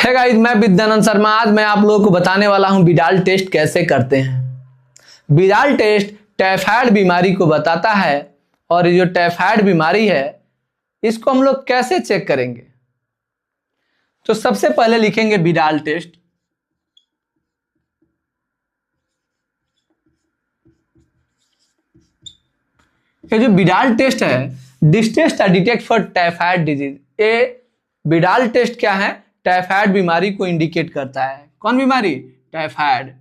है गाइस, मैं विद्यानंद शर्मा। आज मैं आप लोगों को बताने वाला हूं विडाल टेस्ट कैसे करते हैं। विडाल टेस्ट टाइफाइड बीमारी को बताता है और ये जो टाइफाइड बीमारी है इसको हम लोग कैसे चेक करेंगे। तो सबसे पहले लिखेंगे विडाल टेस्ट। ये जो विडाल टेस्ट है, this test detect for typhoid disease. ये विडाल टेस्ट क्या है? टाइफाइड बीमारी को इंडिकेट करता है। कौन बीमारी? टाइफाइड।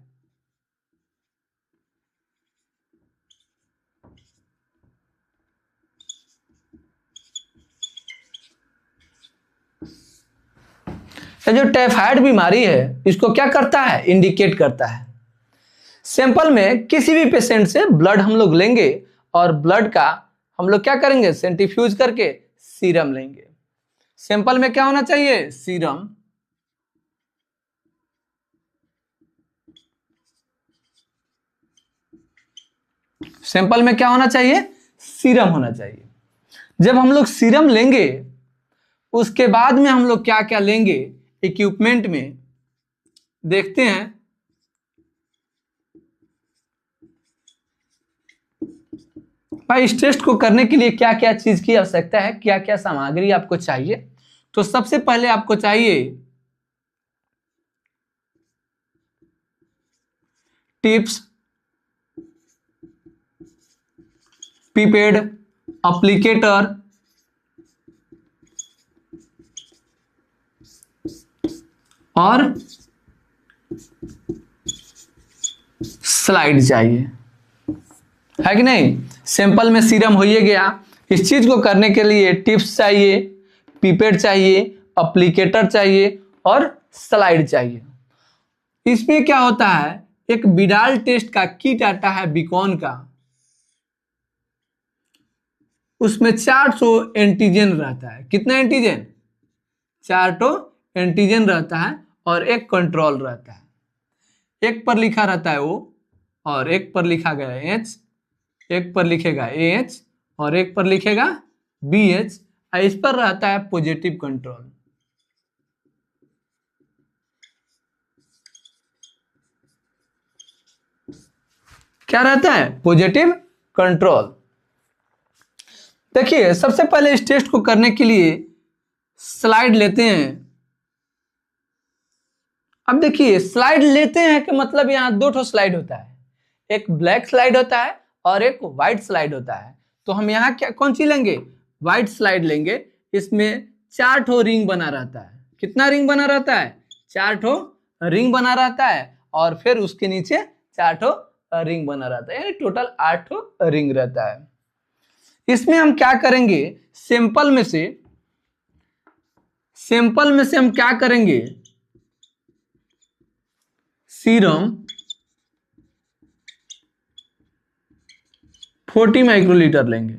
जो टाइफाइड बीमारी है इसको क्या करता है? इंडिकेट करता है। सैंपल में किसी भी पेशेंट से ब्लड हम लोग लेंगे और ब्लड का हम लोग क्या करेंगे? सेंट्रीफ्यूज करके सीरम लेंगे। सैंपल में क्या होना चाहिए? सीरम। सैंपल में क्या होना चाहिए? सीरम होना चाहिए। जब हम लोग सीरम लेंगे उसके बाद में हम लोग क्या क्या लेंगे इक्विपमेंट में, देखते हैं। भाई, इस टेस्ट को करने के लिए क्या क्या चीज की आवश्यकता है, क्या क्या सामग्री आपको चाहिए? तो सबसे पहले आपको चाहिए टिप्स, पिपेड, एप्लीकेटर और स्लाइड चाहिए, है कि नहीं? सैंपल में सीरम हो ही गया। इस चीज को करने के लिए टिप्स चाहिए, पिपेट चाहिए, एप्लीकेटर चाहिए और स्लाइड चाहिए। इसमें क्या होता है, एक विडाल टेस्ट का किट आता है बीकॉन का, उसमें 400 एंटीजन रहता है। कितना एंटीजन? 400 एंटीजन रहता है और एक कंट्रोल रहता है। एक पर लिखा रहता है O और एक पर लिखा गया H, एक पर लिखेगा AH और एक पर लिखेगा BH। इस पर रहता है पॉजिटिव कंट्रोल। क्या रहता है? Positive control. देखिए, सबसे पहले इस टेस्ट को करने के लिए स्लाइड लेते हैं। अब देखिए, स्लाइड लेते हैं कि मतलब यहां दो ठो स्लाइड होता है, एक ब्लैक स्लाइड होता है और एक व्हाइट स्लाइड होता है। तो हम यहाँ क्या कौन सी लेंगे? व्हाइट स्लाइड लेंगे। इसमें 4 ठो रिंग बना रहता है। कितना रिंग बना रहता है? 4 ठो रिंग बना रहता है और फिर उसके नीचे 4 ठो रिंग बना रहता है, यानी टोटल 8 ठो रिंग रहता है। इसमें हम क्या करेंगे, सैंपल में से हम क्या करेंगे, सीरम 40 माइक्रोलीटर लेंगे।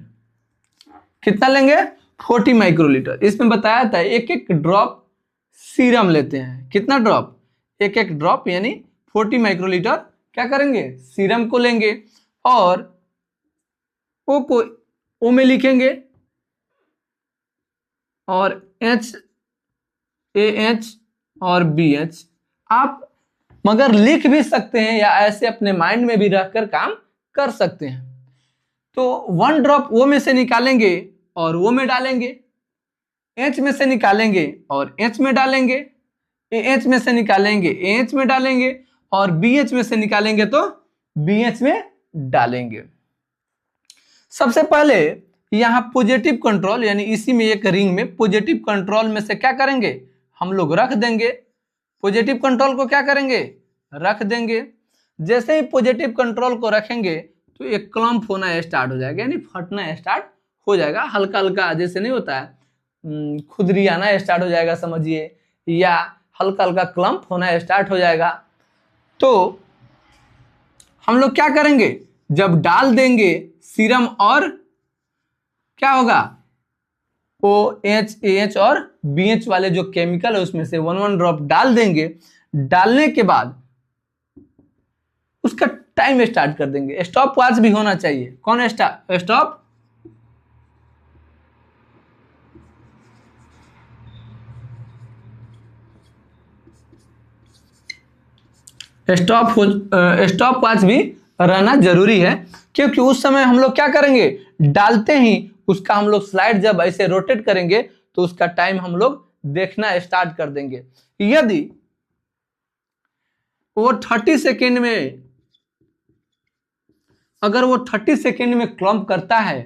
कितना लेंगे? 40 माइक्रोलीटर। इसमें बताया था एक एक ड्रॉप सीरम लेते हैं। कितना ड्रॉप? एक एक ड्रॉप, यानी 40 माइक्रोलीटर क्या करेंगे? सीरम को लेंगे और ओ को ओ में लिखेंगे और H AH और BH। आप मगर लिख भी सकते हैं या ऐसे अपने माइंड में भी रहकर काम कर सकते हैं। तो 1 ड्रॉप O में से निकालेंगे और O में डालेंगे, H में से निकालेंगे और H में डालेंगे, AH में से निकालेंगे AH में डालेंगे और BH में से निकालेंगे तो BH में डालेंगे। सबसे पहले यहां पॉजिटिव कंट्रोल, यानी इसी में एक रिंग में पॉजिटिव कंट्रोल में से क्या करेंगे, हम लोग रख देंगे। पॉजिटिव कंट्रोल को क्या करेंगे? रख देंगे। जैसे ही पॉजिटिव कंट्रोल को रखेंगे तो एक क्लम्प होना स्टार्ट हो जाएगा, यानी फटना स्टार्ट हो जाएगा। हल्का हल्का, जैसे नहीं होता है खुदरी आना स्टार्ट हो जाएगा समझिए, या हल्का हल्का क्लम्प होना स्टार्ट हो जाएगा। तो हम लोग क्या करेंगे, जब डाल देंगे सीरम और क्या होगा, OH AH और BH वाले जो केमिकल है उसमें से 1 ड्रॉप डाल देंगे। डालने के बाद उसका टाइम स्टार्ट कर देंगे। स्टॉप वॉच भी होना चाहिए। कौन? स्टॉप स्टॉप वॉच भी रहना जरूरी है, क्योंकि उस समय हम लोग क्या करेंगे, डालते ही उसका हम लोग स्लाइड जब ऐसे रोटेट करेंगे तो उसका टाइम हम लोग देखना स्टार्ट कर देंगे। यदि वो 30 सेकेंड में, अगर वो 30 सेकेंड में क्लम्प करता है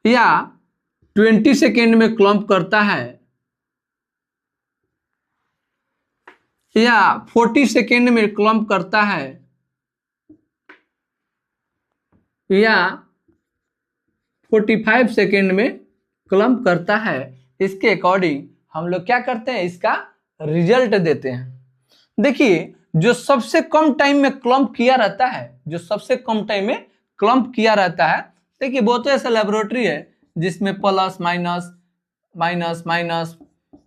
या 20 सेकेंड में क्लम्प करता है या 40 सेकेंड में क्लम्प करता है या 45 सेकेंड में क्लम्प करता है, इसके अकॉर्डिंग हम लोग क्या करते हैं, इसका रिजल्ट देते हैं। देखिए जो सबसे कम टाइम में क्लम्प किया रहता है, जो सबसे कम टाइम में क्लम्प किया रहता है, देखिए बहुत ऐसा लेबोरेटरी है जिसमें plus minus minus minus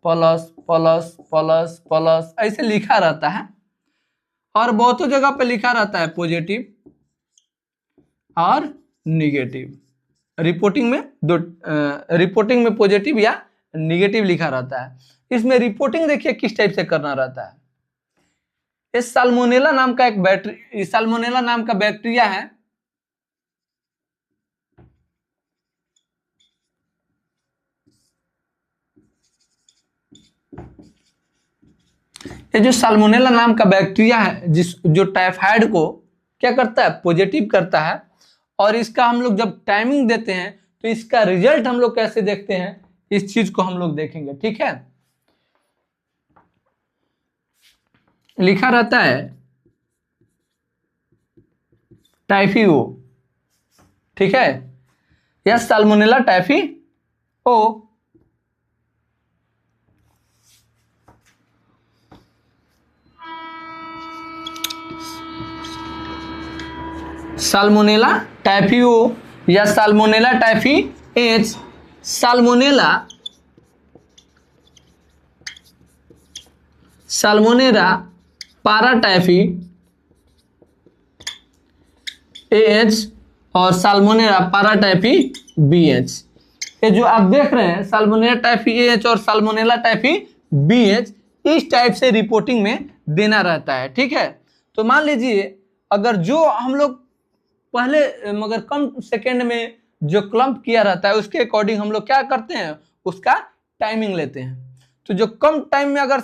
plus plus plus plus ऐसे लिखा रहता है, और बहुतों जगह पे लिखा रहता है पॉजिटिव और निगेटिव। रिपोर्टिंग में पॉजिटिव या निगेटिव लिखा रहता है। इसमें रिपोर्टिंग देखिए किस टाइप से करना रहता है। इस साल्मोनेला नाम का बैक्टीरिया है, ये जो साल्मोनेला नाम का बैक्टीरिया है जो टाइफाइड को क्या करता है, पॉजिटिव करता है। और इसका हम लोग जब टाइमिंग देते हैं तो इसका रिजल्ट हम लोग कैसे देखते हैं, इस चीज को हम लोग देखेंगे। ठीक है, लिखा रहता है टाइफी-ओ, ठीक है, या साल्मोनेला टाइफी-ओ। साल्मोनेला टाइफी-ओ या salmonella typhi-H, salmonella paratyphi H और साल्मोनेला पाराटाइफी बीएच। ये जो आप देख रहे हैं साल्मोनेला टाइफी एच और साल्मोनेला टाइफी बीएच, इस टाइप से रिपोर्टिंग में देना रहता है। ठीक है, तो मान लीजिए अगर जो हम लोग पहले मगर कम सेकेंड में जो क्लम्प किया रहता है उसके अकॉर्डिंग हम लोग क्या करते हैं, उसका टाइमिंग लेते हैं। तो जो कम टाइम में अगर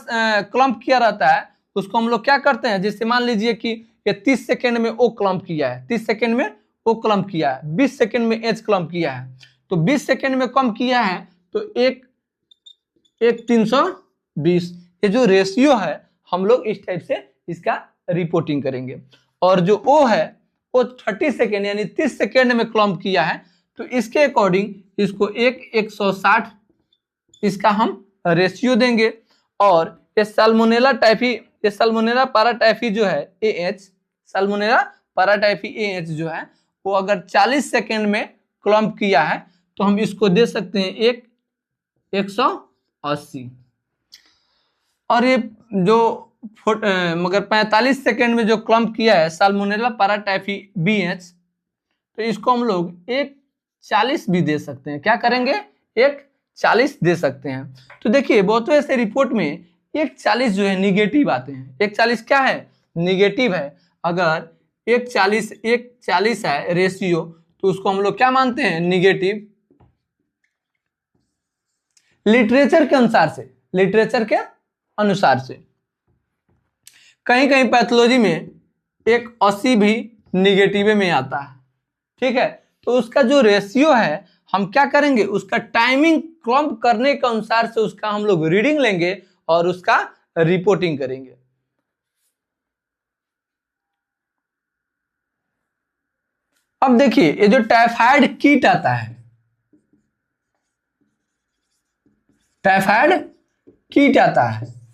क्लम्प किया रहता है उसको हम लोग क्या करते हैं, जैसे मान लीजिए कि ये 30 सेकेंड में ओ क्लम्प किया है, 30 सेकेंड में ओ क्लम्प किया है, 20 सेकेंड में एच क्लम्प किया है, तो 20 सेकेंड में कम किया है तो एक 320, ये जो रेशियो है हम लोग इस टाइप से इसका रिपोर्टिंग करेंगे। और जो ओ है वो 30 सेकेंड यानी 30 सेकेंड में क्लम्प किया है, तो इसके अकॉर्डिंग इसको 160 इसका हम रेशियो देंगे। और ये साल्मोनेला पाराटाइफी जो है एएच, साल्मोनेला पाराटाइफी एएच जो है वो अगर 40 सेकेंड में क्लम्प किया है तो हम इसको दे सकते हैं 180। और ये जो मगर 45 सेकेंड में जो क्लम्प किया है साल्मोनेला पाराटाइफी बीएच, तो इसको हम लोग 140 भी दे सकते हैं। क्या करेंगे, 140 दे सकते हैं। तो देखिए बहुत ऐसे रिपोर्ट में 140 जो है निगेटिव आते हैं। 140 क्या है, निगेटिव है। अगर 140 है रेशियो तो उसको हम लोग क्या मानते हैं, निगेटिव। लिटरेचर के अनुसार से कहीं कहीं पैथोलॉजी में 180 भी निगेटिव में आता है। ठीक है, तो उसका जो रेशियो है हम क्या करेंगे, उसका टाइमिंग क्लम्प करने के अनुसार से उसका हम लोग रीडिंग लेंगे और उसका रिपोर्टिंग करेंगे। अब देखिए ये जो टाइफाइड किट आता है, टाइफाइड किट आता है,